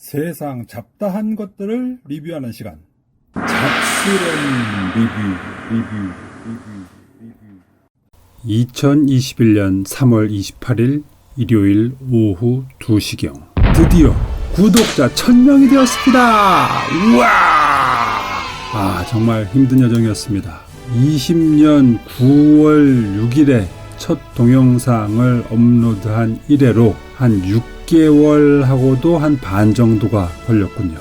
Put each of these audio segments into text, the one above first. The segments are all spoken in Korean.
세상 잡다한 것들을 리뷰하는 시간. 잡스런 리뷰. 2021년 3월 28일 일요일 오후 2시경. 드디어 구독자 1000명이 되었습니다. 우와! 정말 힘든 여정이었습니다. 20년 9월 6일에 첫 동영상을 업로드한 이래로 한 6개월하고도 한 반 정도가 걸렸군요.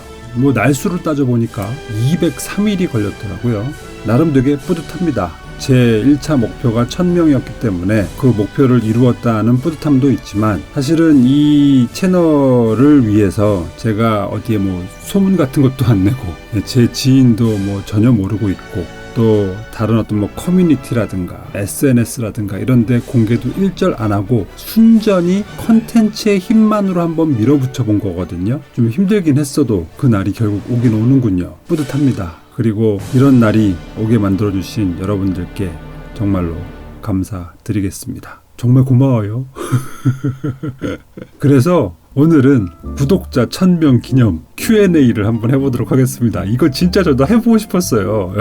날수를 따져보니까 203일이 걸렸더라고요. 나름 되게 뿌듯합니다. 제 1차 목표가 1000명이었기 때문에 그 목표를 이루었다는 뿌듯함도 있지만, 사실은 이 채널을 위해서 제가 어디에 소문 같은 것도 안 내고, 제 지인도 전혀 모르고 있고, 또 다른 어떤 커뮤니티라든가 SNS라든가 이런 데 공개도 일절 안 하고 순전히 컨텐츠의 힘만으로 한번 밀어붙여 본 거거든요. 좀 힘들긴 했어도 그 날이 결국 오긴 오는군요. 뿌듯합니다. 그리고 이런 날이 오게 만들어주신 여러분들께 정말로 감사드리겠습니다. 정말 고마워요. 그래서 오늘은 구독자 1000명 기념 Q&A를 한번 해보도록 하겠습니다. 이거 진짜 저도 해보고 싶었어요.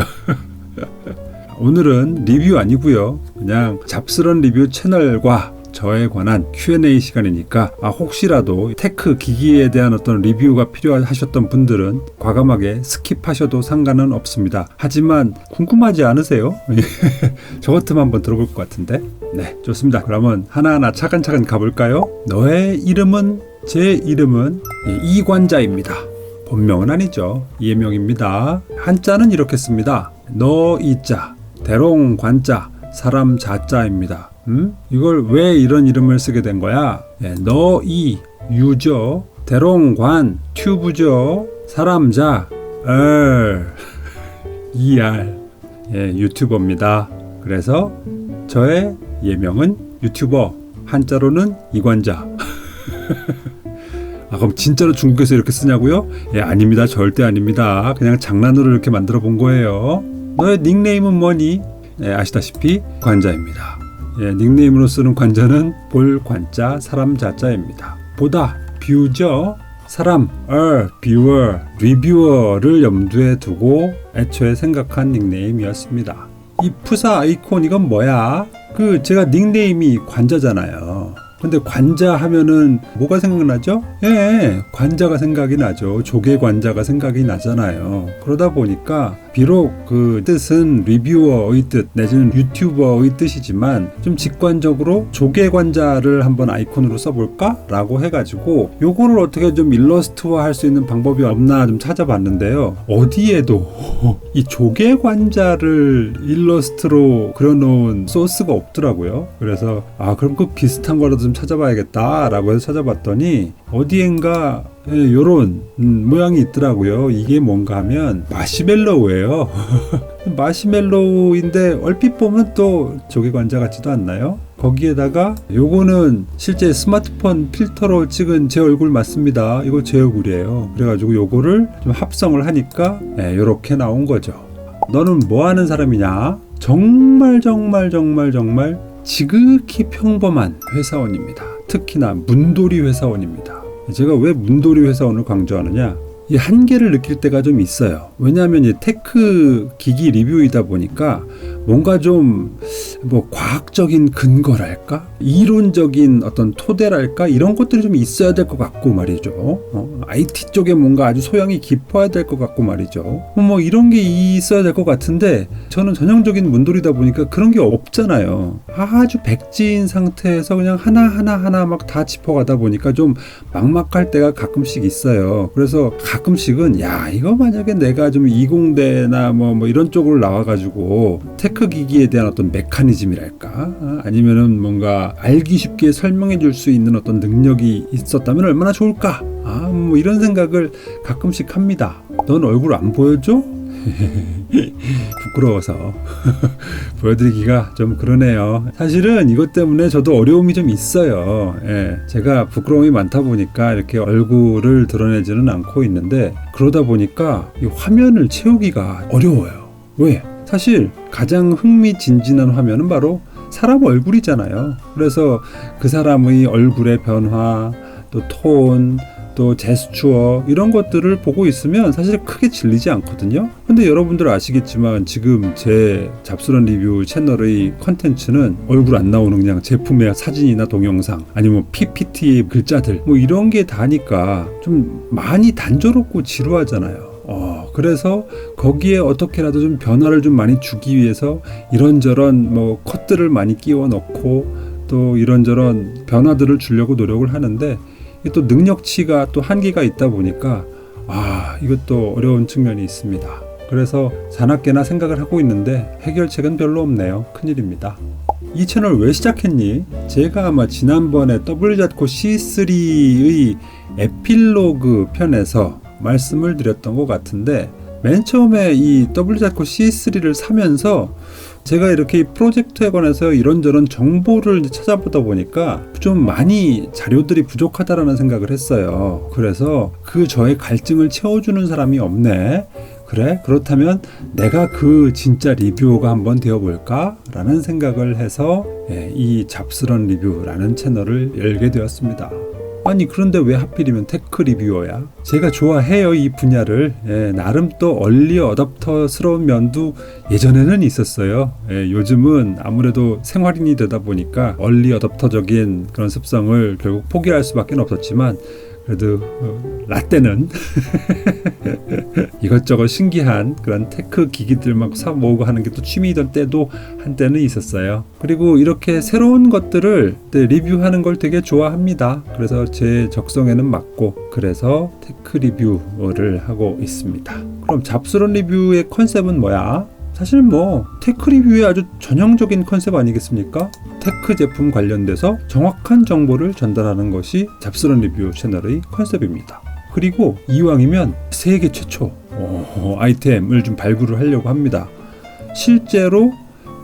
오늘은 리뷰 아니고요. 그냥 잡스런 리뷰 채널과 저에 관한 Q&A 시간이니까 혹시라도 테크 기기에 대한 어떤 리뷰가 필요하셨던 분들은 과감하게 스킵하셔도 상관은 없습니다. 하지만 궁금하지 않으세요? 저 같으면 한번 들어볼 것 같은데. 네, 좋습니다. 그러면 하나하나 차근차근 가볼까요? 너의 이름은? 제 이름은 이관자입니다. 본명은 아니죠. 예명입니다. 한자는 이렇게 씁니다. 너 이자, 대롱 관자, 사람 자자입니다. 이걸 왜 이런 이름을 쓰게 된 거야? 너 이 유죠, 대롱 관 튜브죠, 사람 자 ER 유튜버입니다. 그래서 저의 예명은 유튜버, 한자로는 이관자. 그럼 진짜로 중국에서 이렇게 쓰냐고요? 아닙니다. 절대 아닙니다. 그냥 장난으로 이렇게 만들어 본 거예요. 너의 닉네임은 뭐니? 아시다시피 관자입니다. 닉네임으로 쓰는 관자는 볼 관자, 사람 자자입니다. 보다, 뷰죠. 사람, 뷰어, 리뷰어를 염두에 두고 애초에 생각한 닉네임이었습니다. 이 푸사 아이콘 이건 뭐야? 제가 닉네임이 관자잖아요. 근데 관자 하면은 뭐가 생각나죠? 관자가 생각이 나죠. 조개 관자가 생각이 나잖아요. 그러다 보니까 비록 그 뜻은 리뷰어의 뜻 내지는 유튜버의 뜻이지만 좀 직관적으로 조개 관자를 한번 아이콘으로 써볼까? 라고 해가지고 요거를 어떻게 좀 일러스트화 할 수 있는 방법이 없나 좀 찾아봤는데요. 어디에도 이 조개 관자를 일러스트로 그려놓은 소스가 없더라고요. 그래서 그럼 그 비슷한 거라도 좀 찾아봐야겠다 라고 해서 찾아봤더니 어디엔가 요런 모양이 있더라고요. 이게 뭔가 하면 마시멜로우예요. 마시멜로우인데 얼핏 보면 또 조개 관자 같지도 않나요? 거기에다가 요거는 실제 스마트폰 필터로 찍은 제 얼굴 맞습니다. 이거 제 얼굴이에요. 그래가지고 요거를 좀 합성을 하니까 요렇게 나온 거죠. 너는 뭐 하는 사람이냐? 정말 지극히 평범한 회사원입니다. 특히나 문돌이 회사원입니다. 제가 왜 문돌이 회사원을 강조하느냐? 이 한계를 느낄 때가 좀 있어요. 왜냐하면 이 테크 기기 리뷰이다 보니까 뭔가 좀 과학적인 근거랄까? 이론적인 어떤 토대랄까? 이런 것들이 좀 있어야 될 것 같고 말이죠. IT 쪽에 뭔가 아주 소양이 깊어야 될 것 같고 말이죠. 이런 게 있어야 될 것 같은데 저는 전형적인 문돌이다 보니까 그런 게 없잖아요. 아주 백지인 상태에서 그냥 하나하나 막 다 짚어가다 보니까 좀 막막할 때가 가끔씩 있어요. 그래서 가끔씩은 이거 만약에 내가 좀 이공대나 뭐 이런 쪽으로 나와가지고 테크 기기에 대한 어떤 메커니즘이랄까, 아니면은 뭔가 알기 쉽게 설명해 줄 수 있는 어떤 능력이 있었다면 얼마나 좋을까, 이런 생각을 가끔씩 합니다. 넌 얼굴 안 보여줘? 부끄러워서 보여드리기가 좀 그러네요. 사실은 이것 때문에 저도 어려움이 좀 있어요. 제가 부끄러움이 많다 보니까 이렇게 얼굴을 드러내지는 않고 있는데, 그러다 보니까 이 화면을 채우기가 어려워요. 왜? 사실 가장 흥미진진한 화면은 바로 사람 얼굴이잖아요. 그래서 그 사람의 얼굴의 변화, 또 톤, 또 제스처 이런 것들을 보고 있으면 사실 크게 질리지 않거든요. 근데 여러분들 아시겠지만 지금 제 잡스런 리뷰 채널의 컨텐츠는 얼굴 안 나오는 그냥 제품의 사진이나 동영상 아니면 PPT 글자들 뭐 이런 게 다니까 좀 많이 단조롭고 지루하잖아요. 그래서 거기에 어떻게라도 좀 변화를 좀 많이 주기 위해서 이런저런 뭐 컷들을 많이 끼워 넣고 또 이런저런 변화들을 주려고 노력을 하는데 또 능력치가 또 한계가 있다 보니까 이것도 어려운 측면이 있습니다. 그래서 사납게나 생각을 하고 있는데 해결책은 별로 없네요. 큰일입니다. 이 채널 왜 시작했니? 제가 아마 지난번에 WZ코 C3의 에필로그 편에서 말씀을 드렸던 것 같은데 맨 처음에 이 WZ코 C3를 사면서 제가 이렇게 프로젝트에 관해서 이런저런 정보를 찾아보다 보니까 좀 많이 자료들이 부족하다라는 생각을 했어요. 그래서 저의 갈증을 채워주는 사람이 없네. 그래? 그렇다면 내가 진짜 리뷰어가 한번 되어볼까? 라는 생각을 해서 이 잡스런 리뷰라는 채널을 열게 되었습니다. 아니 그런데 왜 하필이면 테크 리뷰어야? 제가 좋아해요 이 분야를. 나름 또 얼리 어댑터스러운 면도 예전에는 있었어요. 요즘은 아무래도 생활인이 되다 보니까 얼리 어댑터적인 그런 습성을 결국 포기할 수밖에 없었지만 그래도 라떼는 이것저것 신기한 그런 테크 기기들 막 사 모으고 하는 게 또 취미이던 때도 한때는 있었어요. 그리고 이렇게 새로운 것들을 리뷰하는 걸 되게 좋아합니다. 그래서 제 적성에는 맞고 그래서 테크 리뷰를 하고 있습니다. 그럼 잡스런 리뷰의 컨셉은 뭐야? 사실 뭐 테크 리뷰의 아주 전형적인 컨셉 아니겠습니까? 테크 제품 관련돼서 정확한 정보를 전달하는 것이 잡스런 리뷰 채널의 컨셉입니다. 그리고 이왕이면 세계 최초 아이템을 좀 발굴을 하려고 합니다. 실제로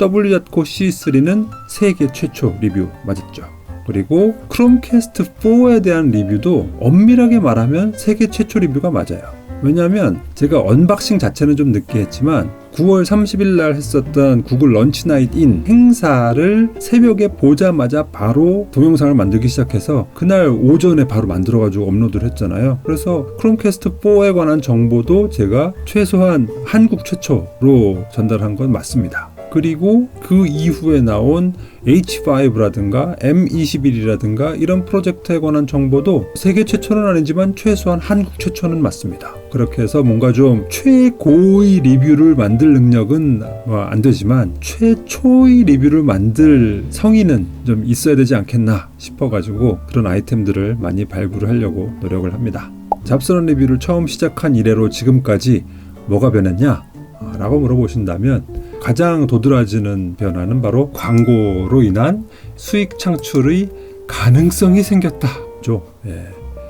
WZ코 C3는 세계 최초 리뷰 맞았죠. 그리고 크롬캐스트 4에 대한 리뷰도 엄밀하게 말하면 세계 최초 리뷰가 맞아요. 왜냐하면 제가 언박싱 자체는 좀 늦게 했지만 9월 30일 날 했었던 구글 런치 나잇 인 행사를 새벽에 보자마자 바로 동영상을 만들기 시작해서 그날 오전에 바로 만들어가지고 업로드를 했잖아요. 그래서 크롬캐스트 4에 관한 정보도 제가 최소한 한국 최초로 전달한 건 맞습니다. 그리고 그 이후에 나온 H5라든가 M21이라든가 이런 프로젝트에 관한 정보도 세계 최초는 아니지만 최소한 한국 최초는 맞습니다. 그렇게 해서 뭔가 좀 최고의 리뷰를 만들 능력은 안 되지만 최초의 리뷰를 만들 성의는 좀 있어야 되지 않겠나 싶어가지고 그런 아이템들을 많이 발굴을 하려고 노력을 합니다. 잡스런 리뷰를 처음 시작한 이래로 지금까지 뭐가 변했냐? 라고 물어보신다면 가장 도드라지는 변화는 바로 광고로 인한 수익 창출의 가능성이 생겼다죠.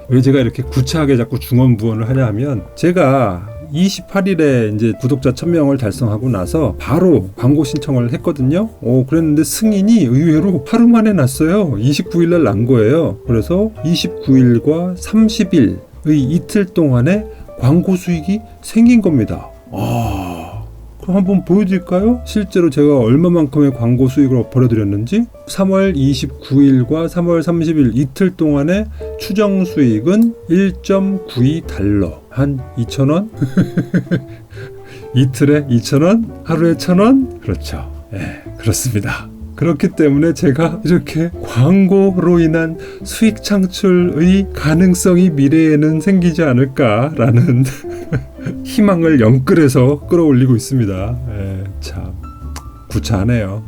왜 제가 이렇게 구차하게 자꾸 중언부언을 하냐 하면 제가 28일에 이제 구독자 1000명을 달성하고 나서 바로 광고 신청을 했거든요. 그랬는데 승인이 의외로 하루 만에 났어요. 29일 날 난 거예요. 그래서 29일과 30일의 이틀 동안에 광고 수익이 생긴 겁니다. 그럼 한번 보여드릴까요? 실제로 제가 얼마만큼의 광고 수익을 벌어들였는지 3월 29일과 3월 30일 이틀 동안의 추정 수익은 1.92달러 한 2,000원? 이틀에 2,000원? 하루에 1,000원? 그렇죠. 그렇습니다. 그렇기 때문에 제가 이렇게 광고로 인한 수익 창출의 가능성이 미래에는 생기지 않을까라는 희망을 영끌해서 끌어올리고 있습니다. 참 구차하네요.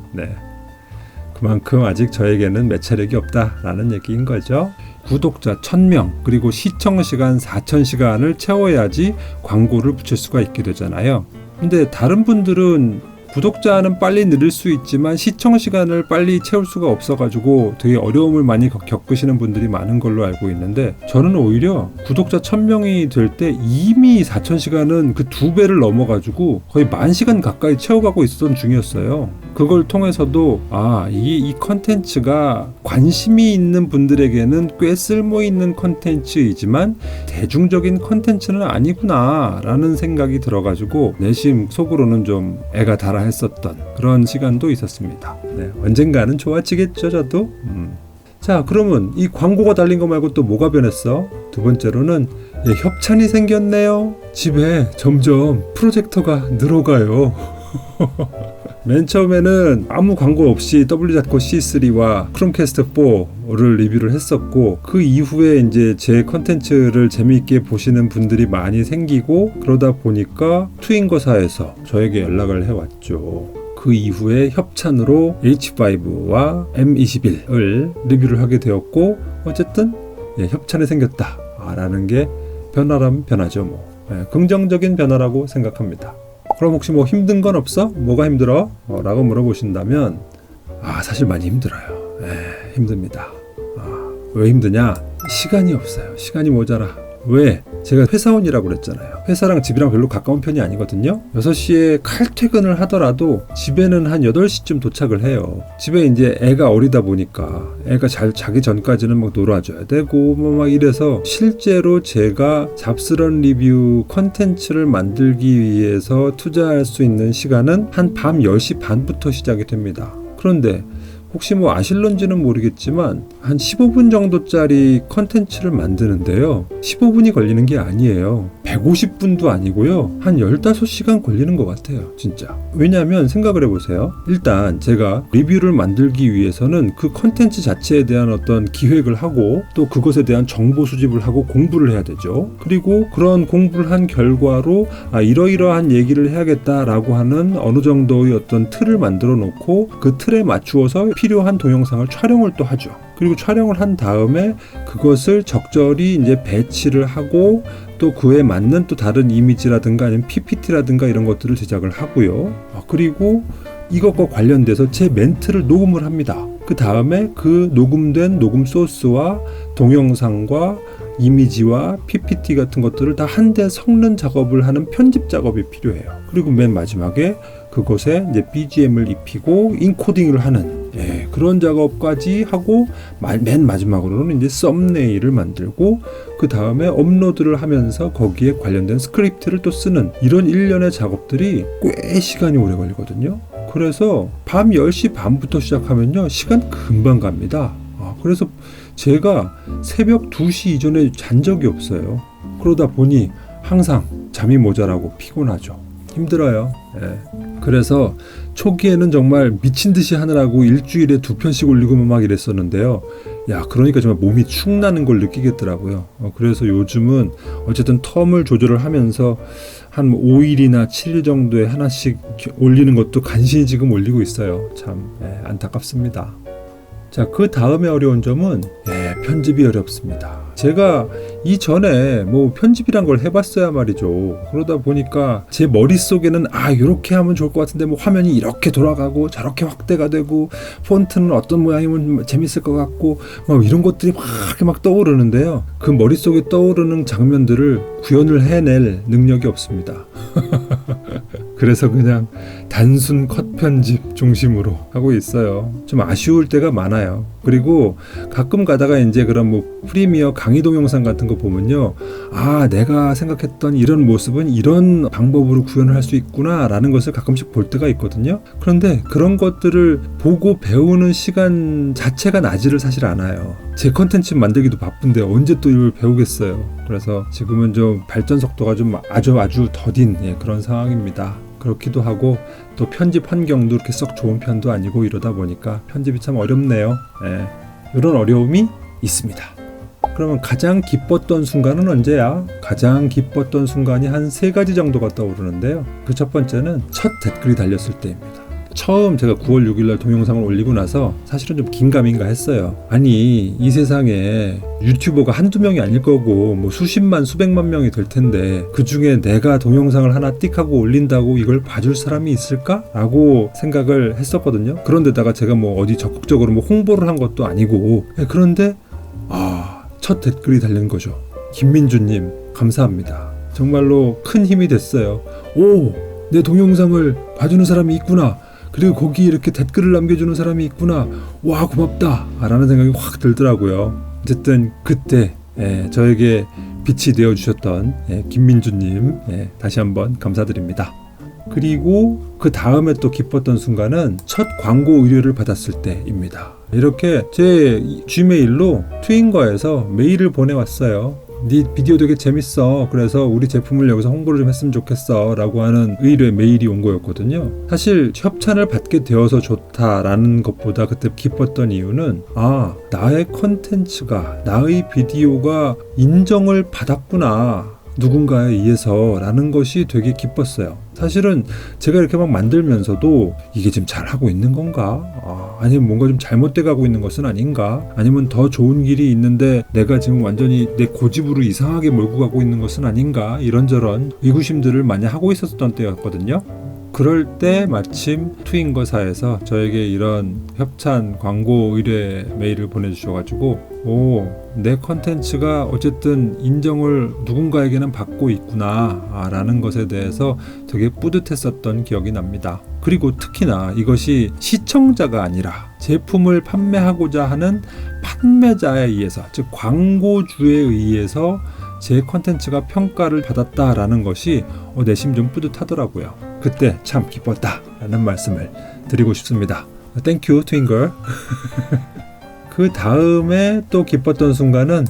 그만큼 아직 저에게는 매체력이 없다라는 얘기인 거죠. 구독자 1000명 그리고 시청시간 4000시간을 채워야지 광고를 붙일 수가 있게 되잖아요. 근데 다른 분들은 구독자는 빨리 늘릴 수 있지만 시청 시간을 빨리 채울 수가 없어가지고 되게 어려움을 많이 겪으시는 분들이 많은 걸로 알고 있는데 저는 오히려 구독자 1000명이 될 때 이미 4000시간은 그 2배를 넘어가지고 거의 10,000시간 가까이 채워가고 있었던 중이었어요. 그걸 통해서도 이 컨텐츠가 관심이 있는 분들에게는 꽤 쓸모있는 컨텐츠이지만 대중적인 컨텐츠는 아니구나 라는 생각이 들어가지고 내심 속으로는 좀 애가 달아 했었던 그런 시간도 있었습니다. 언젠가는 좋아지겠죠 저도. 자, 그러면 이 광고가 달린 거 말고 또 뭐가 변했어? 두 번째로는 협찬이 생겼네요. 집에 점점 프로젝터가 늘어가요. 맨 처음에는 아무 광고 없이 W.C3와 크롬캐스트 4를 리뷰를 했었고, 그 이후에 이제 제 컨텐츠를 재미있게 보시는 분들이 많이 생기고, 그러다 보니까 투인거사에서 저에게 연락을 해왔죠. 그 이후에 협찬으로 H5와 M21을 리뷰를 하게 되었고, 어쨌든 협찬이 생겼다 라는 게 변화라면 변화죠. 긍정적인 변화라고 생각합니다. 그럼 혹시 뭐 힘든 건 없어? 뭐가 힘들어? 라고 물어보신다면 사실 많이 힘들어요. 힘듭니다. 왜 힘드냐? 시간이 없어요. 시간이 모자라. 왜? 제가 회사원이라고 그랬잖아요. 회사랑 집이랑 별로 가까운 편이 아니거든요. 6시에 칼퇴근을 하더라도 집에는 한 8시쯤 도착을 해요. 집에 이제 애가 어리다 보니까 애가 잘 자기 전까지는 막 놀아줘야 되고 막 이래서 실제로 제가 잡스런 리뷰 컨텐츠를 만들기 위해서 투자할 수 있는 시간은 한 밤 10시 반부터 시작이 됩니다. 그런데 혹시 뭐 아실런지는 모르겠지만 한 15분 정도짜리 컨텐츠를 만드는데요, 15분이 걸리는 게 아니에요. 150분도 아니고요, 한 15시간 걸리는 것 같아요, 진짜. 왜냐하면 생각을 해보세요. 일단 제가 리뷰를 만들기 위해서는 그 컨텐츠 자체에 대한 어떤 기획을 하고, 또 그것에 대한 정보 수집을 하고 공부를 해야 되죠. 그리고 그런 공부를 한 결과로 이러이러한 얘기를 해야겠다라고 하는 어느 정도의 어떤 틀을 만들어 놓고, 그 틀에 맞추어서 필요한 동영상을 촬영을 또 하죠. 그리고 촬영을 한 다음에 그것을 적절히 이제 배치를 하고, 또 그에 맞는 또 다른 이미지라든가 아니면 PPT라든가 이런 것들을 제작을 하고요. 그리고 이것과 관련돼서 제 멘트를 녹음을 합니다. 그 다음에 그 녹음된 녹음 소스와 동영상과 이미지와 PPT 같은 것들을 다 한데 섞는 작업을 하는 편집 작업이 필요해요. 그리고 맨 마지막에 그것에 이제 BGM을 입히고 인코딩을 하는 그런 작업까지 하고, 맨 마지막으로는 이제 썸네일을 만들고, 그 다음에 업로드를 하면서 거기에 관련된 스크립트를 또 쓰는 이런 일련의 작업들이 꽤 시간이 오래 걸리거든요. 그래서 밤 10시 반부터 시작하면요, 시간 금방 갑니다. 그래서 제가 새벽 2시 이전에 잔 적이 없어요. 그러다 보니 항상 잠이 모자라고 피곤하죠. 힘들어요. 그래서 초기에는 정말 미친 듯이 하느라고 일주일에 2편씩 올리고 막 이랬었는데요. 그러니까 정말 몸이 축나는 걸 느끼겠더라고요. 그래서 요즘은 어쨌든 텀을 조절을 하면서 한 5일이나 7일 정도에 하나씩 올리는 것도 간신히 지금 올리고 있어요. 참 안타깝습니다. 자, 그 다음에 어려운 점은 편집이 어렵습니다. 제가 이전에 뭐 편집이란 걸 해봤어야 말이죠. 그러다 보니까 제 머릿속에는 이렇게 하면 좋을 것 같은데, 뭐 화면이 이렇게 돌아가고 저렇게 확대가 되고 폰트는 어떤 모양이면 재밌을 것 같고 이런 것들이 막 떠오르는데요, 그 머릿속에 떠오르는 장면들을 구현을 해낼 능력이 없습니다. 그래서 그냥 단순 컷 편집 중심으로 하고 있어요. 좀 아쉬울 때가 많아요. 그리고 가끔 가다가 이제 그런 뭐 프리미어 강의 동영상 같은 거 보면요, 내가 생각했던 이런 모습은 이런 방법으로 구현을 할 수 있구나 라는 것을 가끔씩 볼 때가 있거든요. 그런데 그런 것들을 보고 배우는 시간 자체가 나지를 사실 않아요. 제 컨텐츠 만들기도 바쁜데 언제 또 이걸 배우겠어요. 그래서 지금은 좀 발전 속도가 좀 아주 더딘 그런 상황입니다. 그렇기도 하고, 또 편집 환경도 그렇게 썩 좋은 편도 아니고 이러다 보니까 편집이 참 어렵네요. 이런 어려움이 있습니다. 그러면 가장 기뻤던 순간은 언제야? 가장 기뻤던 순간이 한 3가지 정도가 떠오르는데요. 그 첫 번째는 첫 댓글이 달렸을 때입니다. 처음 제가 9월 6일날 동영상을 올리고 나서 사실은 좀 긴가민가 했어요. 아니, 이 세상에 유튜버가 한두 명이 아닐 거고 뭐 수십만 수백만 명이 될 텐데, 그 중에 내가 동영상을 하나 띡 하고 올린다고 이걸 봐줄 사람이 있을까? 라고 생각을 했었거든요. 그런데다가 제가 뭐 어디 적극적으로 뭐 홍보를 한 것도 아니고, 그런데 첫 댓글이 달린 거죠. 김민주님 감사합니다. 정말로 큰 힘이 됐어요. 내 동영상을 봐주는 사람이 있구나. 그리고 거기 이렇게 댓글을 남겨주는 사람이 있구나. 와, 고맙다 라는 생각이 확 들더라고요. 어쨌든 그때 저에게 빛이 되어주셨던 김민주님, 다시 한번 감사드립니다. 그리고 그 다음에 또 기뻤던 순간은 첫 광고 의뢰를 받았을 때입니다. 이렇게 제 G메일로 트윙거에서 메일을 보내왔어요. 네 비디오 되게 재밌어. 그래서 우리 제품을 여기서 홍보를 좀 했으면 좋겠어 라고 하는 의뢰 메일이 온 거였거든요. 사실 협찬을 받게 되어서 좋다라는 것보다 그때 기뻤던 이유는 나의 컨텐츠가, 나의 비디오가 인정을 받았구나, 누군가에 의해서 라는 것이 되게 기뻤어요. 사실은 제가 이렇게 막 만들면서도 이게 지금 잘하고 있는 건가? 아니면 뭔가 좀 잘못돼 가고 있는 것은 아닌가? 아니면 더 좋은 길이 있는데 내가 지금 완전히 내 고집으로 이상하게 몰고 가고 있는 것은 아닌가? 이런저런 의구심들을 많이 하고 있었던 때였거든요. 그럴 때 마침 트윙거사에서 저에게 이런 협찬 광고 의뢰 메일을 보내주셔가지고 내 컨텐츠가 어쨌든 인정을 누군가에게는 받고 있구나 라는 것에 대해서 되게 뿌듯했었던 기억이 납니다. 그리고 특히나 이것이 시청자가 아니라 제품을 판매하고자 하는 판매자에 의해서, 즉 광고주에 의해서 제 컨텐츠가 평가를 받았다라는 것이 내심 좀 뿌듯하더라고요. 그때 참 기뻤다라는 말씀을 드리고 싶습니다. 땡큐 트윙걸. 그 다음에 또 기뻤던 순간은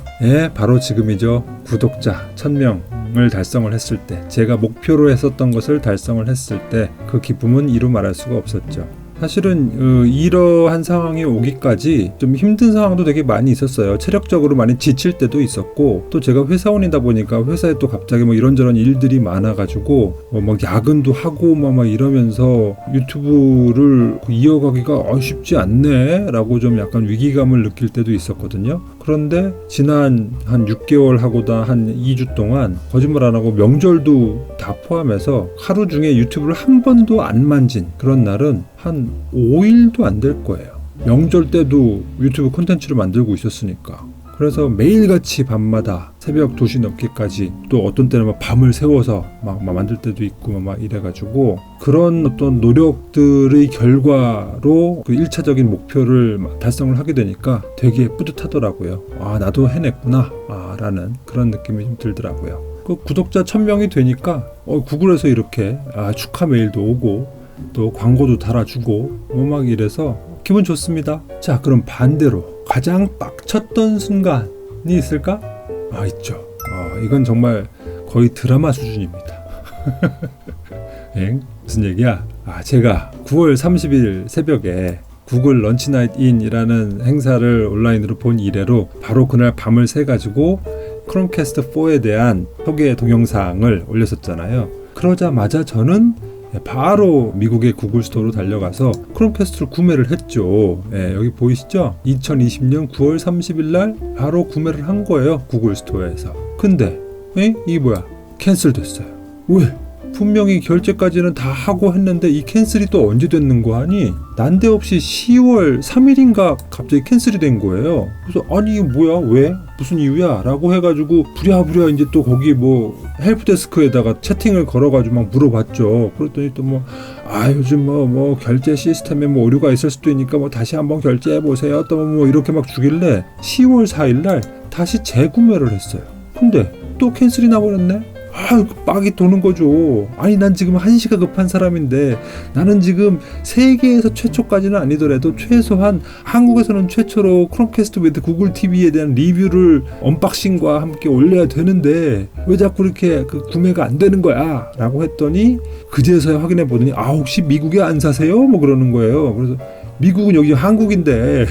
바로 지금이죠. 구독자 1000명을 달성을 했을 때, 제가 목표로 했었던 것을 달성을 했을 때 그 기쁨은 이루 말할 수가 없었죠. 사실은 이러한 상황이 오기까지 좀 힘든 상황도 되게 많이 있었어요. 체력적으로 많이 지칠 때도 있었고, 또 제가 회사원이다 보니까 회사에 또 갑자기 뭐 이런저런 일들이 많아가지고 막 야근도 하고 막 이러면서 유튜브를 이어가기가 쉽지 않네 라고 좀 약간 위기감을 느낄 때도 있었거든요. 그런데 지난 한 6개월 하고다 한 2주 동안 거짓말 안 하고 명절도 다 포함해서 하루 중에 유튜브를 한 번도 안 만진 그런 날은 한 5일도 안 될 거예요. 명절 때도 유튜브 콘텐츠를 만들고 있었으니까. 그래서 매일같이 밤마다 새벽 2시 넘게까지, 또 어떤 때는 막 밤을 새워서 막 만들 때도 있고 막 이래가지고, 그런 어떤 노력들의 결과로 그 1차적인 목표를 달성을 하게 되니까 되게 뿌듯하더라고요. 나도 해냈구나 라는 그런 느낌이 좀 들더라고요. 그 구독자 1000명이 되니까 구글에서 이렇게 축하 메일도 오고 또 광고도 달아주고 막 이래서 기분 좋습니다. 자, 그럼 반대로 가장 빡쳤던 순간이 있을까? 있죠. 이건 정말 거의 드라마 수준입니다. 무슨 얘기야? 제가 9월 30일 새벽에 구글 런치 나잇 인이라는 행사를 온라인으로 본 이래로 바로 그날 밤을 새가지고 크롬캐스트 4에 대한 소개 동영상을 올렸었잖아요. 그러자마자 저는 바로 미국의 구글 스토어로 달려가서 크롬캐스트를 구매를 했죠. 여기 보이시죠? 2020년 9월 30일 날 바로 구매를 한 거예요. 구글 스토어에서. 근데 이게 뭐야? 캔슬 됐어요. 왜? 분명히 결제까지는 다 하고 했는데 이 캔슬이 또 언제 됐는 거 하니 난데없이 10월 3일인가 갑자기 캔슬이 된 거예요. 그래서 아니 이게 뭐야? 왜? 무슨 이유야? 라고 해가지고 부랴부랴 이제 또 거기 뭐 헬프데스크에다가 채팅을 걸어가지고 막 물어봤죠. 그랬더니 또 요즘 뭐 결제 시스템에 뭐 오류가 있을 수도 있으니까 뭐 다시 한번 결제해 보세요. 또 뭐 이렇게 막 주길래 10월 4일 날 다시 재구매를 했어요. 근데 또 캔슬이 나버렸네. 빡이 도는 거죠. 아니 난 지금 한시가 급한 사람인데, 나는 지금 세계에서 최초까지는 아니더라도 최소한 한국에서는 최초로 크롬캐스트 with 구글 TV에 대한 리뷰를 언박싱과 함께 올려야 되는데 왜 자꾸 이렇게 구매가 안 되는 거야? 라고 했더니 그제서야 확인해 보더니 혹시 미국에 안 사세요? 뭐 그러는 거예요. 그래서 미국은 여기 한국인데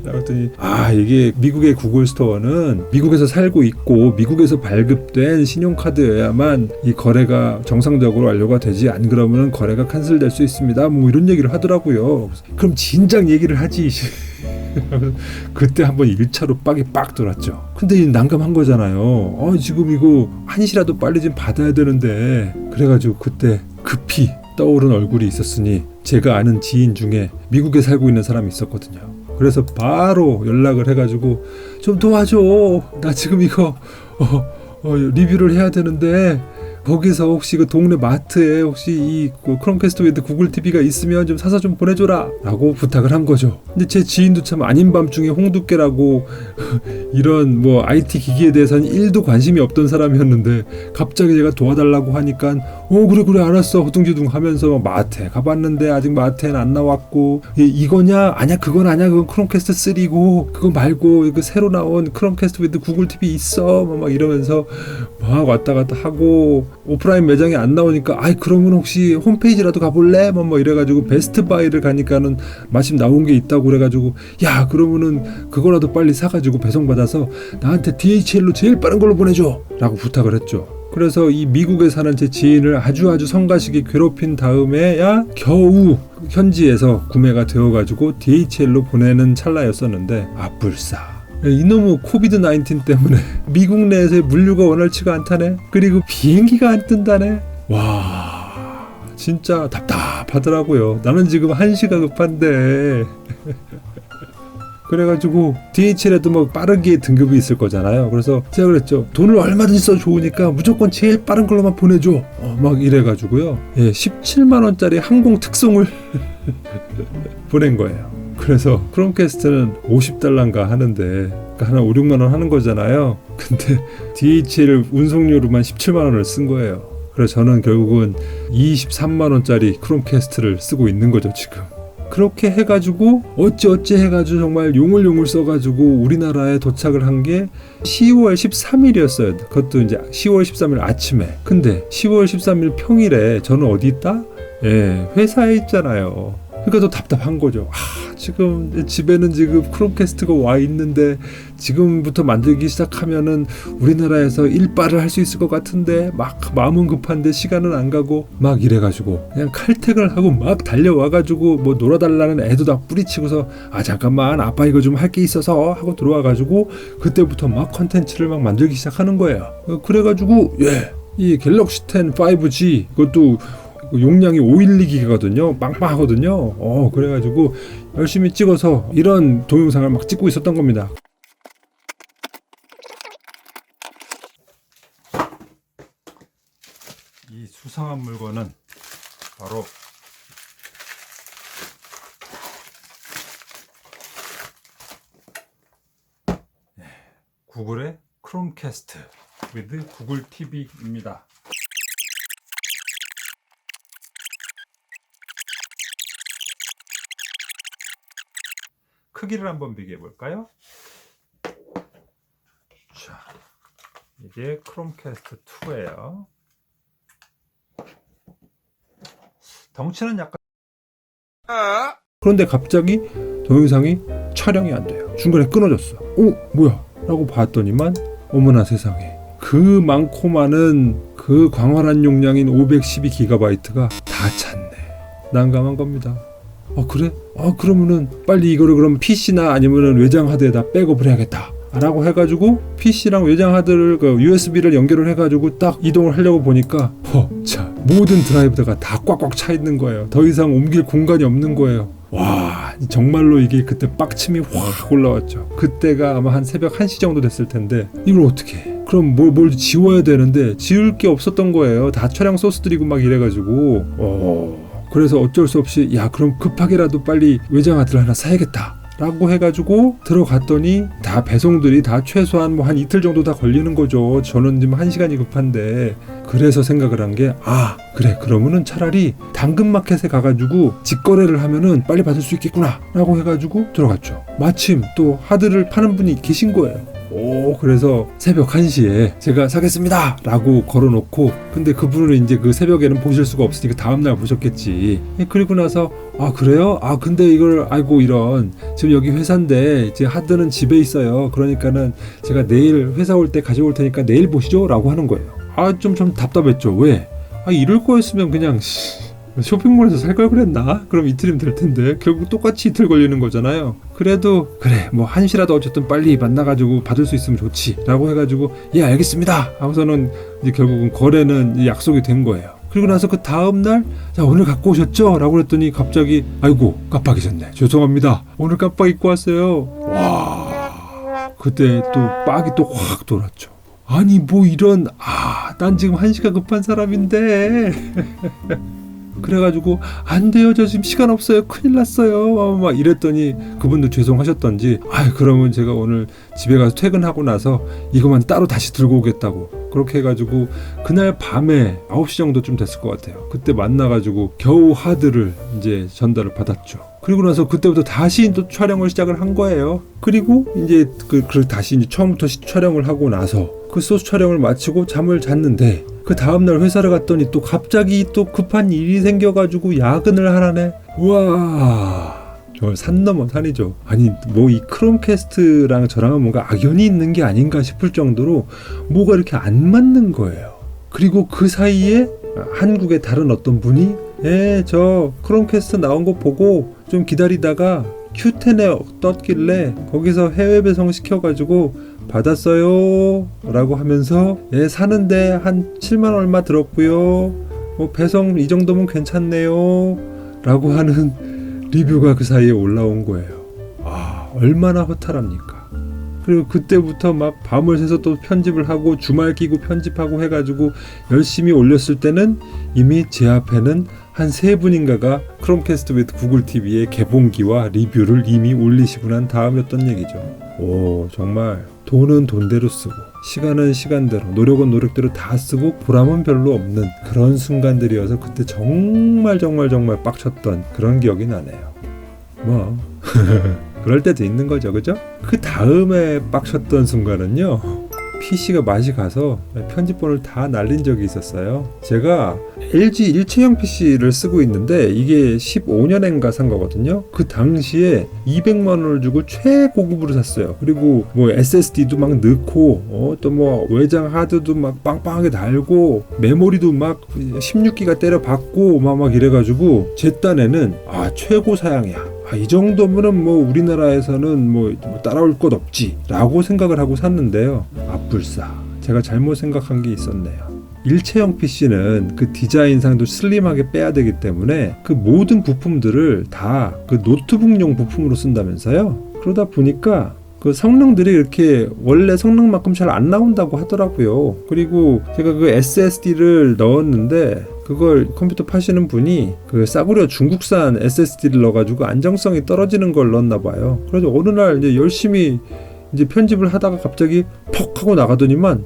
그랬더니 이게 미국의 구글 스토어는 미국에서 살고 있고 미국에서 발급된 신용카드여야만 이 거래가 정상적으로 완료가 되지, 안 그러면 거래가 캔슬될 수 있습니다. 뭐 이런 얘기를 하더라고요. 그럼 진작 얘기를 하지. 그때 한번 1차로 빡이 빡 돌았죠. 근데 난감한 거잖아요. 지금 이거 한시라도 빨리 좀 받아야 되는데. 그래가지고 그때 급히 떠오른 얼굴이 있었으니, 제가 아는 지인 중에 미국에 살고 있는 사람이 있었거든요. 그래서 바로 연락을 해가지고 좀 도와줘. 나 지금 이거 리뷰를 해야 되는데 거기서 혹시 그 동네 마트에 혹시 이 크롬캐스트 위드 구글 TV가 있으면 좀 사서 좀 보내줘라 라고 부탁을 한 거죠. 근데 제 지인도 참 아닌 밤중에 홍두깨라고 이런 뭐 IT 기기에 대해서는 1도 관심이 없던 사람이었는데 갑자기 제가 도와달라고 하니까 그래 알았어 허둥지둥 하면서 마트에 가봤는데 아직 마트에는 안 나왔고 이거냐? 아니야 그건 아니야 그건 크롬캐스트 3고 그거 말고 이거 새로 나온 크롬캐스트 위드 구글 TV 있어 막 이러면서 막 왔다 갔다 하고 오프라인 매장에 안 나오니까 아이 그러면 혹시 홈페이지라도 가볼래? 뭐 이래가지고 베스트바이를 가니까는 마침 나온 게 있다고 그래가지고 야 그러면은 그거라도 빨리 사가지고 배송받아서 나한테 DHL로 제일 빠른 걸로 보내줘 라고 부탁을 했죠. 그래서 이 미국에 사는 제 지인을 아주 성가시게 괴롭힌 다음에야 겨우 현지에서 구매가 되어가지고 DHL로 보내는 찰나였었는데 불싸 이놈의 코비드-19 때문에 미국 내에서의 물류가 원활치가 않다네. 그리고 비행기가 안 뜬다네. 와 진짜 답답하더라고요. 나는 지금 한시가 급한데 그래가지고 DHL에도 뭐 빠르게 등급이 있을 거잖아요. 그래서 제가 그랬죠. 돈을 얼마든지 써 좋으니까 무조건 제일 빠른 걸로만 보내줘. 막 이래가지고요. 17만원짜리 항공 특송을 보낸 거예요. 그래서 크롬캐스트는 50달러인가 하는데 그러니까 하나 5, 6만원 하는 거잖아요. 근데 DHL 운송료로만 17만원을 쓴 거예요. 그래서 저는 결국은 23만원짜리 크롬캐스트를 쓰고 있는 거죠 지금. 그렇게 해가지고 어찌 해가지고 정말 용을 써가지고 우리나라에 도착을 한 게 10월 13일이었어요. 그것도 이제 10월 13일 아침에. 근데 10월 13일 평일에 저는 어디 있다? 회사에 있잖아요. 그러니까 더 답답한 거죠. 지금 집에는 지금 크롬캐스트가 와 있는데 지금부터 만들기 시작하면은 우리나라에서 일발을 할 수 있을 것 같은데 막 마음은 급한데 시간은 안 가고 막 이래가지고 그냥 칼퇴근을 하고 막 달려와가지고 뭐 놀아달라는 애도 다 뿌리치고서 잠깐만 아빠 이거 좀 할 게 있어서 하고 들어와가지고 그때부터 막 컨텐츠를 막 만들기 시작하는 거예요. 그래가지고 이 갤럭시 10 5G 그것도 용량이 512기가거든요. 빵빵하거든요. 그래가지고 열심히 찍어서 이런 동영상을 막 찍고 있었던 겁니다. 이 수상한 물건은 바로 구글의 크롬캐스트 with 구글 TV입니다. 크기를 한번 비교해 볼까요? 자, 이게 크롬캐스트 2예요. 덩치는 약간 그런데 갑자기 동영상이 촬영이 안 돼요. 중간에 끊어졌어. 뭐야? 라고 봤더니만 어머나 세상에 그 많고 많은 그 광활한 용량인 512GB가 다 찼네. 난감한 겁니다. 그래? 그러면은 빨리 이거를 그럼 PC나 아니면은 외장 하드에다 백업을 해야겠다 라고 해가지고 PC랑 외장 하드를 USB를 연결을 해가지고 딱 이동을 하려고 보니까 자 모든 드라이브가 다 꽉꽉 차 있는 거예요. 더 이상 옮길 공간이 없는 거예요. 와 정말로 이게 그때 빡침이 확 올라왔죠. 그때가 아마 한 새벽 1시 정도 됐을 텐데 이걸 어떻게 해? 그럼 뭘 지워야 되는데 지울 게 없었던 거예요. 다 촬영 소스들이고 막 이래가지고 그래서 어쩔 수 없이 그럼 급하게라도 빨리 외장 하드를 하나 사야겠다 라고 해가지고 들어갔더니 다 배송들이 다 최소한 한 이틀 정도 다 걸리는 거죠. 저는 지금 1시간이 급한데 그래서 생각을 한 게 그래 그러면은 차라리 당근마켓에 가가지고 직거래를 하면은 빨리 받을 수 있겠구나 라고 해가지고 들어갔죠. 마침 또 하드를 파는 분이 계신 거예요. 그래서 새벽 1시에 제가 사겠습니다 라고 걸어놓고 근데 그분은 이제 그 새벽에는 보실 수가 없으니까 다음날 보셨겠지. 그리고 나서 그래요? 근데 이걸 이런 지금 여기 회사인데 이제 하드는 집에 있어요. 그러니까는 제가 내일 회사 올 때 가져올 테니까 내일 보시죠 라고 하는 거예요. 좀 답답했죠. 왜? 이럴 거였으면 그냥 쇼핑몰에서 살 걸 그랬나? 그럼 이틀이면 될 텐데 결국 똑같이 이틀 걸리는 거잖아요. 그래도 그래 1시라도 어쨌든 빨리 만나가지고 받을 수 있으면 좋지 라고 해가지고 알겠습니다 하고서는 이제 결국은 거래는 약속이 된 거예요. 그리고 나서 그 다음날 자 오늘 갖고 오셨죠? 라고 그랬더니 갑자기 아이고 깜빡 잊었네. 죄송합니다. 오늘 깜빡 잊고 왔어요. 와 그때 또 빡이 또 확 돌았죠. 아니 뭐 이런 난 지금 한시가 급한 사람인데. 그래가지고 안 돼요, 저 지금 시간 없어요, 큰일 났어요 막 이랬더니 그분도 죄송하셨던지 그러면 제가 오늘 집에 가서 퇴근하고 나서 이것만 따로 다시 들고 오겠다고 그렇게 해가지고 그날 밤에 9시 정도쯤 됐을 것 같아요. 그때 만나가지고 겨우 하드를 이제 전달을 받았죠. 그리고 나서 그때부터 다시 또 촬영을 시작을 한 거예요. 그리고 이제 다시 이제 처음부터 촬영을 하고 나서 그 소스 촬영을 마치고 잠을 잤는데 그 다음날 회사를 갔더니 또 갑자기 또 급한 일이 생겨가지고 야근을 하라네. 우와, 저 산 넘어 산이죠. 아니 뭐 이 크롬캐스트랑 저랑은 뭔가 악연이 있는 게 아닌가 싶을 정도로 뭐가 이렇게 안 맞는 거예요. 그리고 그 사이에 한국의 다른 어떤 분이 저 크롬캐스트 나온 거 보고 좀 기다리다가 Q10에 떴길래 거기서 해외 배송 시켜가지고 받았어요 라고 하면서 사는데 한 7만 얼마 들었고요, 뭐 배송 이 정도면 괜찮네요 라고 하는 리뷰가 그 사이에 올라온 거예요. 얼마나 허탈합니까. 그리고 그때부터 막 밤을 새서 또 편집을 하고 주말 끼고 편집하고 해가지고 열심히 올렸을 때는 이미 제 앞에는 한 3분인가가 크롬캐스트 with 구글 TV의 개봉기와 리뷰를 이미 올리시고 난 다음이었던 얘기죠. 오, 정말 돈은 돈대로 쓰고 시간은 시간대로 노력은 노력대로 다 쓰고 보람은 별로 없는 그런 순간들이어서 그때 정말 빡쳤던 그런 기억이 나네요. 뭐 그럴 때도 있는 거죠, 그죠? 그 다음에 빡쳤던 순간은요, PC가 맛이 가서 편집본을 다 날린 적이 있었어요. 제가 LG 일체형 PC를 쓰고 있는데 이게 15년인가 산 거거든요. 그 당시에 200만 원을 주고 최고급으로 샀어요. 그리고 뭐 SSD도 막 넣고 또 뭐 외장 하드도 막 빵빵하게 달고 메모리도 막 16기가 때려 박고 막 이래가지고 제 딴에는 최고 사양이야. 이 정도면은 뭐 우리나라에서는 뭐 따라올 것 없지 라고 생각을 하고 샀는데요. 불사 제가 잘못 생각한 게 있었네요. 일체형 PC는 그 디자인상도 슬림하게 빼야 되기 때문에 그 모든 부품들을 다 그 노트북용 부품으로 쓴다면서요. 그러다 보니까 그 성능들이 이렇게 원래 성능만큼 잘 안 나온다고 하더라고요. 그리고 제가 그 SSD를 넣었는데 그걸 컴퓨터 파시는 분이 그 싸구려 중국산 SSD를 넣어가지고 안정성이 떨어지는 걸 넣었나 봐요. 그래서 어느 날 이제 열심히 이제 편집을 하다가 갑자기 퍽 하고 나가더니만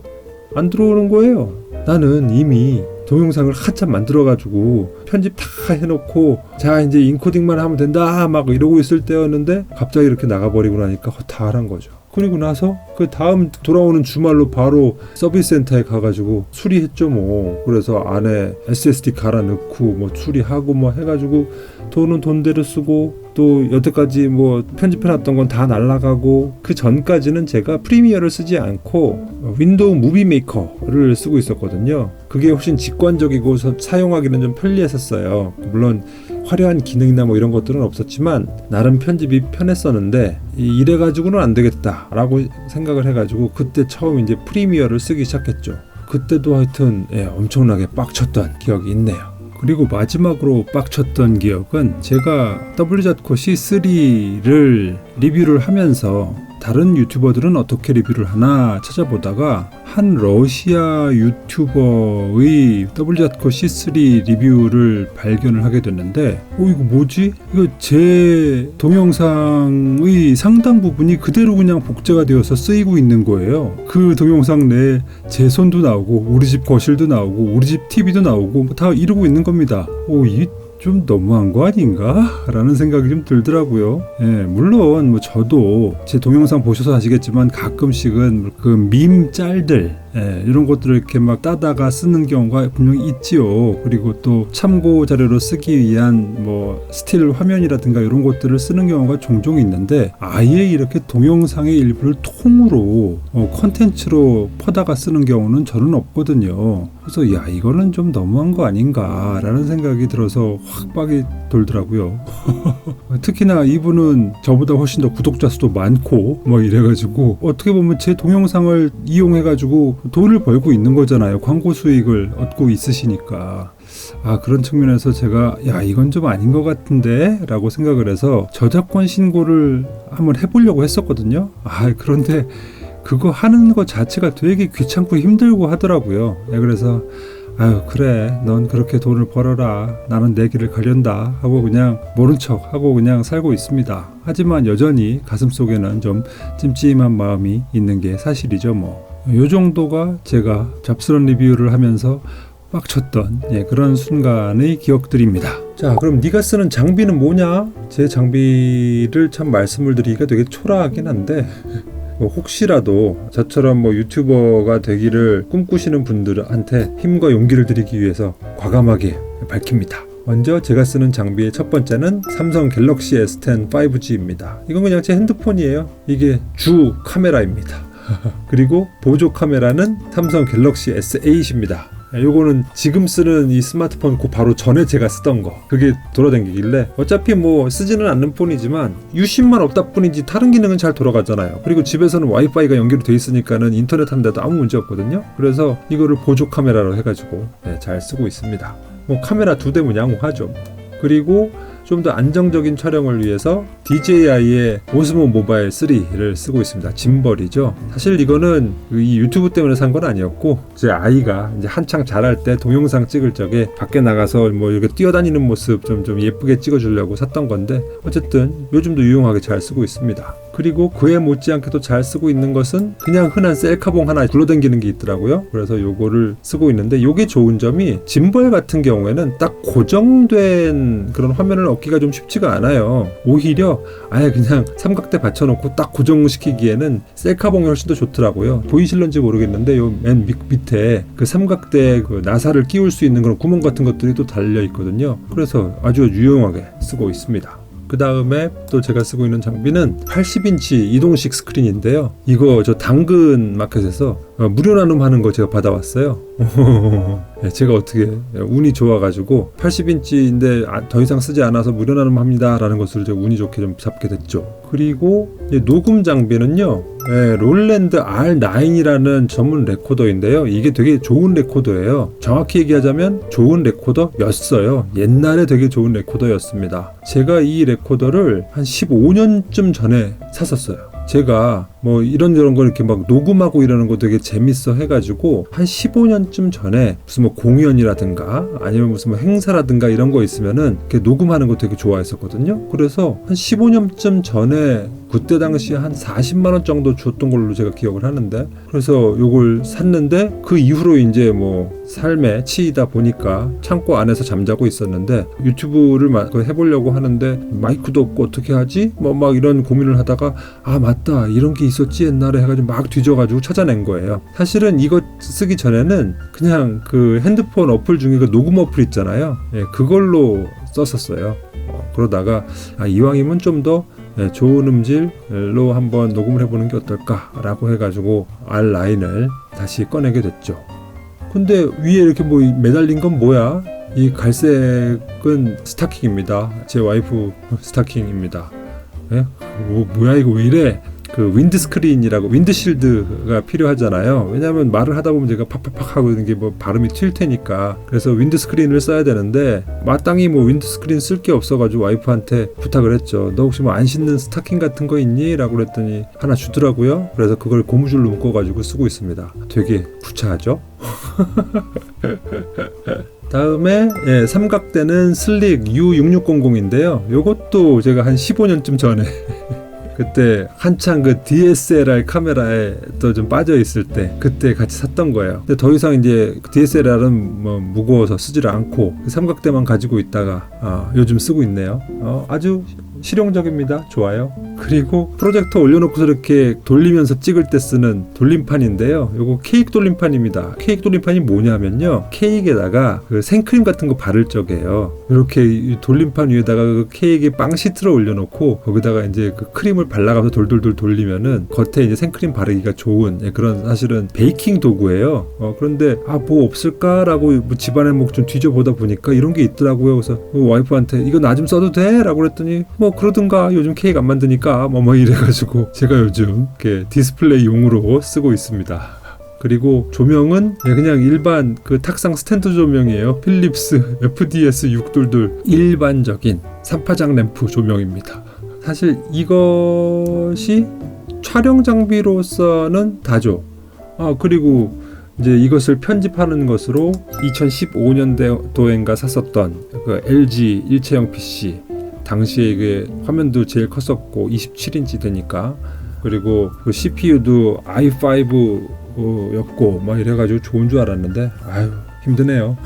안 들어오는 거예요. 나는 이미 동영상을 한참 만들어가지고 편집 다 해놓고 자 이제 인코딩만 하면 된다 막 이러고 있을 때였는데 갑자기 이렇게 나가버리고 나니까 허탈한 거죠. 그리고 나서 그 다음 돌아오는 주말로 바로 서비스 센터에 가가지고 수리했죠 뭐. 그래서 안에 SSD 갈아 넣고 뭐 수리하고 뭐 해가지고 돈은 돈대로 쓰고 또 여태까지 뭐 편집해놨던 건 다 날라가고 그 전까지는 제가 프리미어를 쓰지 않고 윈도우 무비 메이커를 쓰고 있었거든요. 그게 훨씬 직관적이고 사용하기는 좀 편리했었어요. 물론 화려한 기능이나 뭐 이런 것들은 없었지만 나름 편집이 편했었는데 이래가지고는 안 되겠다라고 생각을 해가지고 그때 처음 이제 프리미어를 쓰기 시작했죠. 그때도 하여튼 엄청나게 빡쳤던 기억이 있네요. 그리고 마지막으로 빡쳤던 기억은 제가 WZ코 C3를 리뷰를 하면서 다른 유튜버들은 어떻게 리뷰를 하나 찾아보다가 한 러시아 유튜버의 WZ코 C3 리뷰를 발견을 하게 됐는데 이거 뭐지? 이거 제 동영상의 상당 부분이 그대로 그냥 복제가 되어서 쓰이고 있는 거예요. 그 동영상 내에 제 손도 나오고 우리 집 거실도 나오고 우리 집 TV도 나오고 다 이러고 있는 겁니다. 이게 좀 너무한 거 아닌가? 라는 생각이 좀 들더라고요. 물론 뭐 저도 제 동영상 보셔서 아시겠지만 가끔씩은 그 밈 짤들 이런 것들을 이렇게 막 따다가 쓰는 경우가 분명히 있지요. 그리고 또 참고 자료로 쓰기 위한 뭐 스틸 화면이라든가 이런 것들을 쓰는 경우가 종종 있는데 아예 이렇게 동영상의 일부를 통으로 컨텐츠로 퍼다가 쓰는 경우는 저는 없거든요. 그래서 이거는 좀 너무한 거 아닌가 라는 생각이 들어서 확 빡이 돌더라고요. 특히나 이분은 저보다 훨씬 더 구독자 수도 많고 뭐 이래가지고 어떻게 보면 제 동영상을 이용해가지고 돈을 벌고 있는 거잖아요. 광고 수익을 얻고 있으시니까. 그런 측면에서 제가 이건 좀 아닌 것 같은데 라고 생각을 해서 저작권 신고를 한번 해보려고 했었거든요. 그런데 그거 하는 것 자체가 되게 귀찮고 힘들고 하더라고요. 그래서 아유 그래 넌 그렇게 돈을 벌어라 나는 내 길을 가련다 하고 그냥 모른 척 하고 그냥 살고 있습니다. 하지만 여전히 가슴속에는 좀 찜찜한 마음이 있는 게 사실이죠. 요 정도가 제가 잡스런 리뷰를 하면서 빡쳤던 그런 순간의 기억들입니다. 자, 그럼 네가 쓰는 장비는 뭐냐? 제 장비를 참 말씀을 드리기가 되게 초라하긴 한데 혹시라도 저처럼 유튜버가 되기를 꿈꾸시는 분들한테 힘과 용기를 드리기 위해서 과감하게 밝힙니다. 먼저 제가 쓰는 장비의 첫 번째는 삼성 갤럭시 S10 5G입니다. 이건 그냥 제 핸드폰이에요. 이게 주 카메라입니다. 그리고 보조 카메라는 삼성 갤럭시 S8입니다. 요거는 지금 쓰는 이 스마트폰 그 바로 전에 제가 쓰던 거 그게 돌아다니길래 어차피 쓰지는 않는 폰이지만 유심만 없다 뿐이지 다른 기능은 잘 돌아가잖아요. 그리고 집에서는 와이파이가 연결이 돼 있으니까는 인터넷 하는데도 아무 문제 없거든요. 그래서 이거를 보조 카메라로 해가지고 잘 쓰고 있습니다. 카메라 2대면 양호하죠. 그리고 좀 더 안정적인 촬영을 위해서 DJI의 오스모 모바일 3를 쓰고 있습니다. 짐벌이죠. 사실 이거는 이 유튜브 때문에 산 건 아니었고 제 아이가 이제 한창 자랄 때 동영상 찍을 적에 밖에 나가서 이렇게 뛰어다니는 모습 좀 예쁘게 찍어주려고 샀던 건데 어쨌든 요즘도 유용하게 잘 쓰고 있습니다. 그리고 그에 못지않게도 잘 쓰고 있는 것은 그냥 흔한 셀카봉 하나 굴러다니는 게 있더라고요. 그래서 요거를 쓰고 있는데 요게 좋은 점이 짐벌 같은 경우에는 딱 고정된 그런 화면을 얻기가 좀 쉽지가 않아요. 오히려 아예 그냥 삼각대 받쳐놓고 딱 고정시키기에는 셀카봉이 훨씬 더 좋더라고요. 보이실런지 모르겠는데 요 맨 밑에 그 삼각대 그 나사를 끼울 수 있는 그런 구멍 같은 것들이 또 달려 있거든요. 그래서 아주 유용하게 쓰고 있습니다. 그 다음에 또 제가 쓰고 있는 장비는 80인치 이동식 스크린인데요. 이거 저 당근 마켓에서 무료 나눔하는 거 제가 받아왔어요. 제가 어떻게 운이 좋아가지고 80인치인데 더 이상 쓰지 않아서 무료 나눔합니다 라는 것을 제가 운이 좋게 좀 잡게 됐죠. 그리고 녹음 장비는요, 롤랜드 R9이라는 전문 레코더인데요. 이게 되게 좋은 레코더예요. 정확히 얘기하자면 좋은 레코더였어요. 옛날에 되게 좋은 레코더였습니다. 제가 이 레코더를 한 15년쯤 전에 샀었어요. 제가 이런저런 거 이렇게 막 녹음하고 이러는 거 되게 재밌어 해가지고 한 15년쯤 전에 무슨 공연이라든가 아니면 무슨 행사라든가 이런 거 있으면은 이렇게 녹음하는 거 되게 좋아했었거든요. 그래서 한 15년쯤 전에 그때 당시 한 40만원 정도 줬던 걸로 제가 기억을 하는데 그래서 요걸 샀는데 그 이후로 이제 삶에 치이다 보니까 창고 안에서 잠자고 있었는데 유튜브를 해보려고 하는데 마이크도 없고 어떻게 하지? 막 이런 고민을 하다가 맞다 이런 게 있었지 옛날에 해가지고 막 뒤져가지고 찾아낸 거예요. 사실은 이거 쓰기 전에는 그냥 그 핸드폰 어플 중에 그 녹음 어플 있잖아요. 그걸로 썼었어요. 그러다가 이왕이면 좀 더 좋은 음질로 한번 녹음을 해보는 게 어떨까라고 해가지고 R9을 다시 꺼내게 됐죠. 근데 위에 이렇게 매달린 건 뭐야? 이 갈색은 스타킹입니다. 제 와이프 스타킹입니다. 뭐야 이거 왜 이래? 그 윈드스크린이라고 윈드실드가 필요하잖아요. 왜냐하면 말을 하다 보면 제가 팍팍팍 하고 있는 게 발음이 튈 테니까. 그래서 윈드스크린을 써야 되는데 마땅히 윈드스크린 쓸 게 없어가지고 와이프한테 부탁을 했죠. 너 혹시 안 씻는 스타킹 같은 거 있니? 라고 그랬더니 하나 주더라고요. 그래서 그걸 고무줄로 묶어가지고 쓰고 있습니다. 되게 구차하죠? 다음에 삼각대는 슬릭 U6600인데요. 요것도 제가 한 15년쯤 전에 그때 한창 그 DSLR 카메라에 또 좀 빠져 있을 때 그때 같이 샀던 거예요. 근데 더 이상 이제 DSLR은 무거워서 쓰지를 않고 삼각대만 가지고 있다가 요즘 쓰고 있네요. 아주 실용적입니다. 좋아요. 그리고 프로젝터 올려놓고서 이렇게 돌리면서 찍을 때 쓰는 돌림판인데요. 요거 케이크 돌림판입니다. 케이크 돌림판이 뭐냐면요, 케이크에다가 그 생크림 같은 거 바를 적이에요. 이렇게 돌림판 위에다가 그 케이크 빵 시트를 올려놓고 거기다가 이제 그 크림을 발라가면서 돌돌돌 돌리면은 겉에 이제 생크림 바르기가 좋은 그런 사실은 베이킹 도구예요. 그런데 뭐 없을까라고 집안에 좀 뒤져보다 보니까 이런 게 있더라고요. 그래서 와이프한테 이거 나 좀 써도 돼? 라고 그랬더니 그러든가 요즘 케이크 안 만드니까 이래가지고 제가 요즘 이렇게 디스플레이용으로 쓰고 있습니다. 그리고 조명은 그냥 일반 그 탁상 스탠드 조명이에요. 필립스 FDS 622 일반적인 3파장 램프 조명입니다. 사실 이것이 촬영 장비로서는 다죠. 그리고 이제 이것을 편집하는 것으로 2015년도인가 샀었던 그 LG 일체형 PC, 당시에 이게 화면도 제일 컸었고 27인치 되니까, 그리고 그 CPU도 i5였고 막 이래가지고 좋은 줄 알았는데 아유 힘드네요.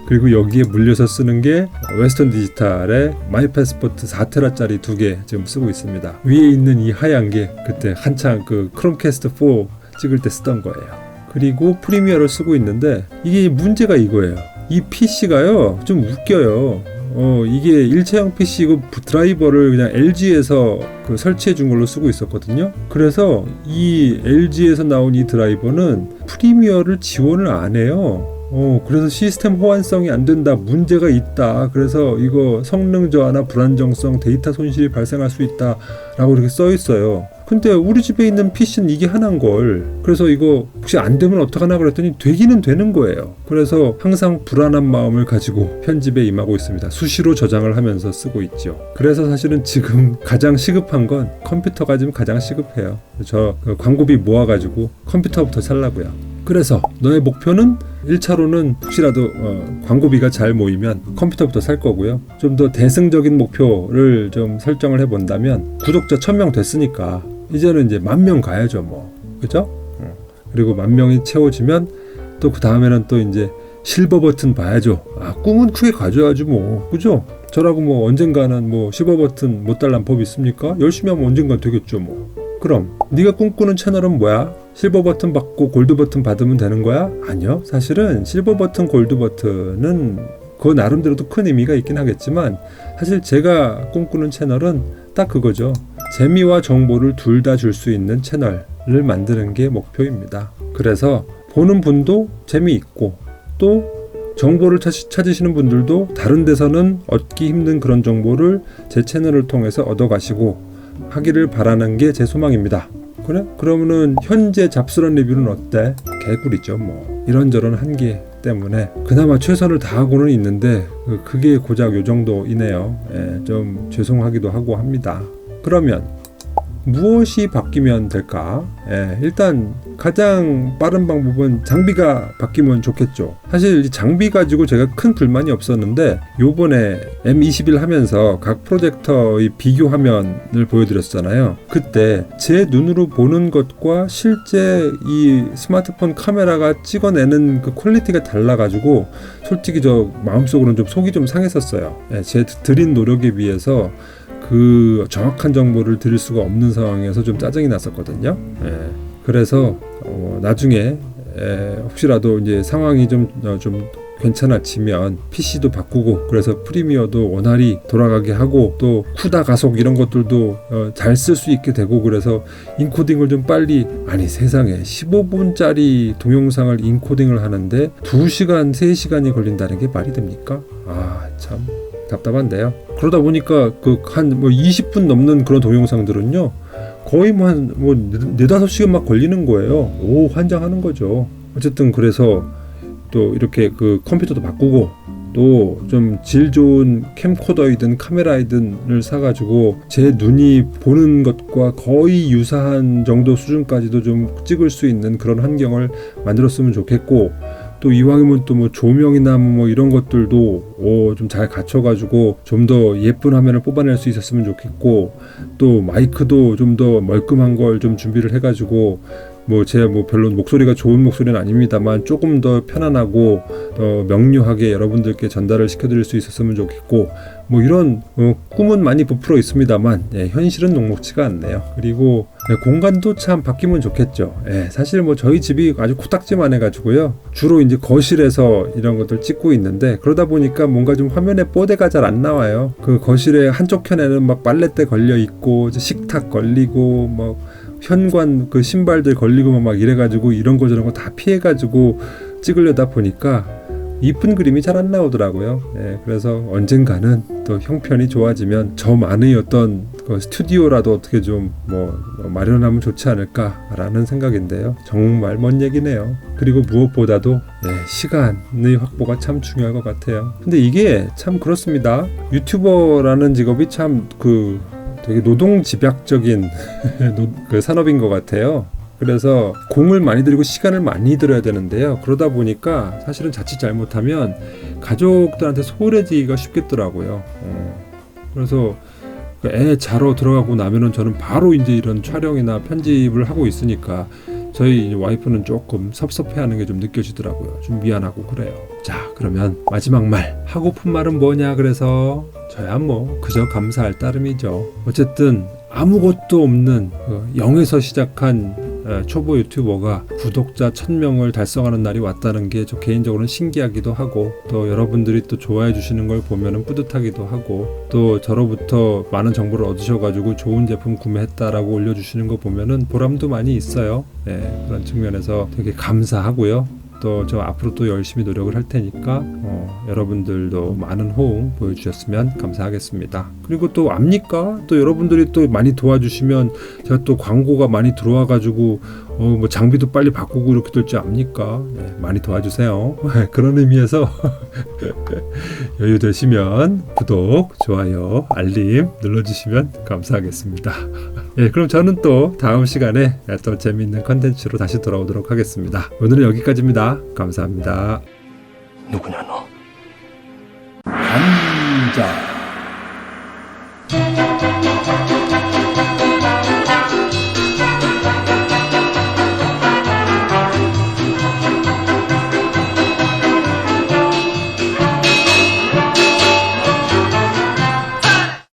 그리고 여기에 물려서 쓰는 게 웨스턴 디지털의 마이 패스포트 4테라짜리 2개 지금 쓰고 있습니다. 위에 있는 이 하얀 게 그때 한창 그 크롬캐스트 4 찍을 때 쓰던 거예요. 그리고 프리미어를 쓰고 있는데 이게 문제가 이거예요. 이 PC가요 좀 웃겨요. 이게 일체형 PC 그 드라이버를 그냥 LG에서 그 설치해 준 걸로 쓰고 있었거든요. 그래서 이 LG에서 나온 이 드라이버는 프리미어를 지원을 안 해요. 그래서 시스템 호환성이 안 된다, 문제가 있다, 그래서 이거 성능 저하나 불안정성, 데이터 손실이 발생할 수 있다 라고 이렇게 써 있어요. 근데 우리 집에 있는 PC는 이게 하나인걸. 그래서 이거 혹시 안 되면 어떡하나 그랬더니 되기는 되는 거예요. 그래서 항상 불안한 마음을 가지고 편집에 임하고 있습니다. 수시로 저장을 하면서 쓰고 있죠. 그래서 사실은 지금 가장 시급한 건 컴퓨터가 지금 가장 시급해요. 저 광고비 모아가지고 컴퓨터부터 살라고요. 그래서 너의 목표는 1차로는 혹시라도 광고비가 잘 모이면 컴퓨터부터 살 거고요. 좀 더 대승적인 목표를 좀 설정을 해본다면 구독자 1000명 됐으니까 이제는 이제 10,000명 가야죠 뭐. 그죠? 그리고 10,000명이 채워지면 또 그 다음에는 또 이제 실버 버튼 봐야죠. 꿈은 크게 가져야지 뭐. 그죠? 저라고 뭐 언젠가는 뭐 실버 버튼 못 달란 법 있습니까? 열심히 하면 언젠가 되겠죠 뭐. 그럼 네가 꿈꾸는 채널은 뭐야? 실버 버튼 받고 골드 버튼 받으면 되는 거야? 아니요. 사실은 실버 버튼, 골드 버튼은 그 나름대로도 큰 의미가 있긴 하겠지만 사실 제가 꿈꾸는 채널은 딱 그거죠. 재미와 정보를 둘 다 줄 수 있는 채널을 만드는 게 목표입니다. 그래서 보는 분도 재미있고 또 정보를 찾으시는 분들도 다른 데서는 얻기 힘든 그런 정보를 제 채널을 통해서 얻어가시고 하기를 바라는 게 제 소망입니다. 그래? 그러면은 현재 잡스런 리뷰는 어때? 개꿀이죠 뭐. 이런저런 한계 때문에 그나마 최선을 다하고는 있는데 그게 고작 요 정도이네요. 좀 죄송하기도 하고 합니다. 그러면 무엇이 바뀌면 될까? 일단 가장 빠른 방법은 장비가 바뀌면 좋겠죠. 사실 장비 가지고 제가 큰 불만이 없었는데 요번에 M21 하면서 각 프로젝터의 비교 화면을 보여드렸잖아요. 그때 제 눈으로 보는 것과 실제 이 스마트폰 카메라가 찍어내는 그 퀄리티가 달라가지고 솔직히 저 마음속으로는 좀 속이 좀 상했었어요. 제 들인 노력에 비해서 그 정확한 정보를 드릴 수가 없는 상황에서 좀 짜증이 났었거든요. 그래서 나중에 혹시라도 이제 상황이 좀 괜찮아지면 PC도 바꾸고 그래서 프리미어도 원활히 돌아가게 하고 또 쿠다 가속 이런 것들도 잘 쓸 수 있게 되고 그래서 인코딩을 좀 빨리 아니 세상에 15분짜리 동영상을 인코딩을 하는데 2시간 3시간이 걸린다는 게 말이 됩니까? 참 답답한데요. 그러다 보니까 한 20분 넘는 그런 동영상들은요 거의 한 4-5시간 막 걸리는 거예요. 환장하는 거죠. 어쨌든 그래서 또 이렇게 그 컴퓨터도 바꾸고 또 좀 질 좋은 캠코더이든 카메라이든을 사가지고 제 눈이 보는 것과 거의 유사한 정도 수준까지도 좀 찍을 수 있는 그런 환경을 만들었으면 좋겠고 또 이왕이면 또 뭐 조명이나 뭐 이런 것들도 좀 잘 갖춰가지고 좀 더 예쁜 화면을 뽑아낼 수 있었으면 좋겠고 또 마이크도 좀 더 멀끔한 걸 좀 준비를 해가지고 제가 별로 목소리가 좋은 목소리는 아닙니다만 조금 더 편안하고 명료하게 여러분들께 전달을 시켜드릴 수 있었으면 좋겠고 이런 꿈은 많이 부풀어 있습니다만 현실은 녹록치가 않네요. 그리고 공간도 참 바뀌면 좋겠죠. 사실 저희 집이 아주 코딱지만 해가지고요 주로 이제 거실에서 이런 것들 찍고 있는데 그러다 보니까 뭔가 좀 화면에 뽀대가 잘 안 나와요. 그 거실에 한쪽 편에는 막 빨랫대 걸려 있고 식탁 걸리고 현관 그 신발들 걸리고 막 이래가지고 이런 거 저런 거 다 피해가지고 찍으려다 보니까 이쁜 그림이 잘 안 나오더라고요. 그래서 언젠가는 또 형편이 좋아지면 저만의 어떤 그 스튜디오라도 어떻게 좀 마련하면 좋지 않을까라는 생각인데요. 정말 먼 얘기네요. 그리고 무엇보다도 시간의 확보가 참 중요할 것 같아요. 근데 이게 참 그렇습니다. 유튜버라는 직업이 참 되게 노동집약적인 그 산업인 것 같아요. 그래서 공을 많이 들이고 시간을 많이 들여야 되는데요. 그러다 보니까 사실은 자칫 잘못하면 가족들한테 소홀해지기가 쉽겠더라고요. 그래서 애 자러 들어가고 나면은 저는 바로 이제 이런 촬영이나 편집을 하고 있으니까 저희 와이프는 조금 섭섭해하는 게 좀 느껴지더라고요. 좀 미안하고 그래요. 자, 그러면 마지막 말 하고픈 말은 뭐냐? 그래서 저야 뭐 그저 감사할 따름이죠. 어쨌든 아무것도 없는 0에서 시작한 초보 유튜버가 구독자 1000명을 달성하는 날이 왔다는 게 저 개인적으로는 신기하기도 하고, 또 여러분들이 또 좋아해 주시는 걸 보면은 뿌듯하기도 하고, 또 저로부터 많은 정보를 얻으셔가지고 좋은 제품 구매했다라고 올려주시는 거 보면은 보람도 많이 있어요. 네, 그런 측면에서 되게 감사하고요. 또 저 앞으로 또 열심히 노력을 할 테니까 여러분들도 많은 호응 보여주셨으면 감사하겠습니다. 그리고 또 압니까? 또 여러분들이 또 많이 도와주시면 제가 또 광고가 많이 들어와가지고 뭐 장비도 빨리 바꾸고 이렇게 될 줄 압니까? 네, 많이 도와주세요. 그런 의미에서 여유 되시면 구독, 좋아요, 알림 눌러주시면 감사하겠습니다. 예, 그럼 저는 또 다음 시간에 또 재미있는 컨텐츠로 다시 돌아오도록 하겠습니다. 오늘은 여기까지입니다. 감사합니다. 누구냐 너? 감자.